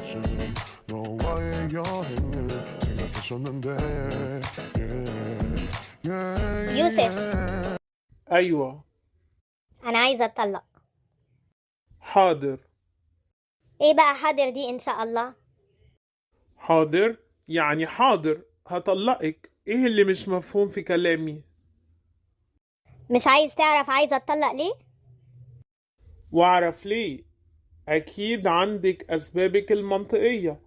지금 너와의 여행을 생각했었는데 يوسف، أيوة. أنا عايزة أتطلق. حاضر. إيه بقى حاضر دي إن شاء الله؟ حاضر يعني حاضر هطلقك. إيه اللي مش مفهوم في كلامي؟ مش عايز تعرف عايزة أتطلق ليه؟ وأعرف ليه. أكيد عندك أسبابك المنطقية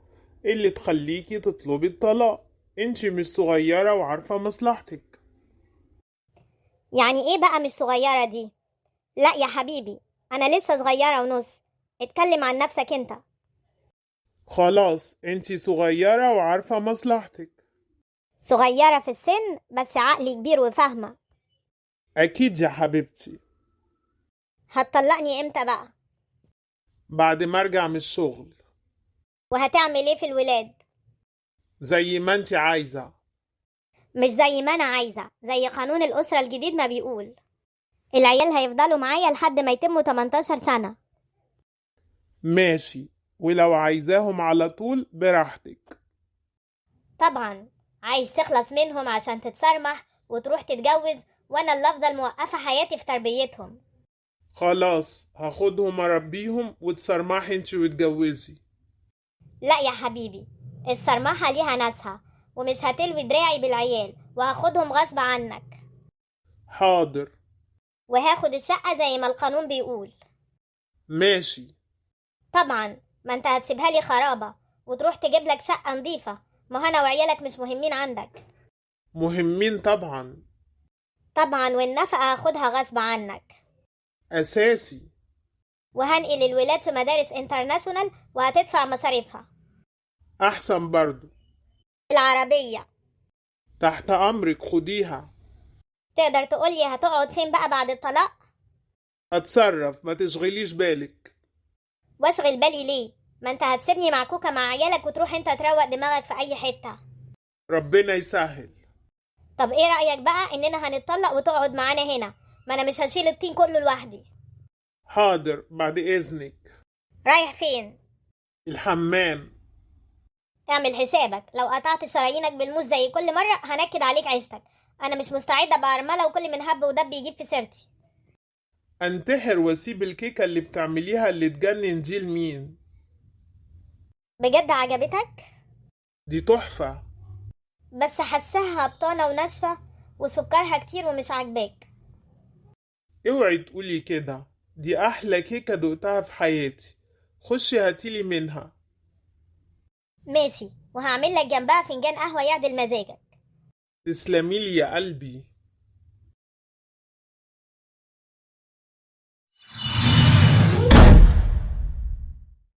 اللي تخليكي تطلبي الطلاق. انتي مش صغيرة وعارفة مصلحتك. يعني إيه بقى مش صغيرة دي؟ لا يا حبيبي، أنا لسه صغيرة ونص. اتكلم عن نفسك أنت. خلاص انتي صغيرة وعارفة مصلحتك. صغيرة في السن بس عقلي كبير وفاهمة. أكيد يا حبيبتي. هتطلقني إمتى بقى؟ بعد ما أرجع من الشغل. وهتعمل إيه في الولاد؟ زي ما انتي عايزة. مش زي ما أنا عايزة، زي قانون الأسرة الجديد ما بيقول. العيال هيفضلوا معايا لحد ما يتموا 18 سنة. ماشي، ولو عايزاهم على طول براحتك. طبعا عايز تخلص منهم عشان تتسرمح وتروح تتجوز، وأنا اللي أفضل موقفة حياتي في تربيتهم. خلاص هاخدهم اربيهم وتسرمحي انتي وتجوزي. لا يا حبيبي، السرمحة ليها ناسها، ومش هتلوي دراعي بالعيال وهاخدهم غصب عنك. حاضر. وهاخد الشقة زي ما القانون بيقول. ماشي. طبعا، ما انت هتسيبها لي خرابة وتروح تجيب لك شقة نظيفة. ما انا وعيالك مش مهمين عندك؟ مهمين طبعا. طبعا، والنفقة هاخدها غصب عنك. اساسي. وهنقل الولاد في مدارس انترناشونال وهتدفع مصاريفها. احسن برضو. العربية. تحت امرك، خديها. تقدر تقولي هتقعد فين بقى بعد الطلاق؟ اتصرف، ما تشغليش بالك. واشغل بالي ليه؟ ما انت هتسيبني مع كوكا مع عيالك وتروح انت تروق دماغك في اي حتة. ربنا يسهل. طب ايه رأيك بقى اننا هنتطلق وتقعد معانا هنا؟ ما انا مش هشيل الطين كله لوحدي. حاضر، بعد اذنك. رايح فين؟ الحمام. اعمل حسابك لو قطعت شرايينك بالموس زي كل مرة هنكد عليك عيشتك. انا مش مستعدة ابقى ارملة وكل من هب ودب يجيب في سيرتي. انتحر واسيب الكيكة اللي بتعمليها اللي تجنن دي لمين؟ بجد عجبتك؟ دي تحفة. بس حسها هبطانة وناشفة وسكرها كتير ومش عاجباك. اوعي تقولي كده، دي احلى كيكة دقتها في حياتي. خشي هاتيلي منها. ماشي، وهعمل لك جنبها فنجان قهوة يعدل مزاجك. تسلميلي يا قلبي.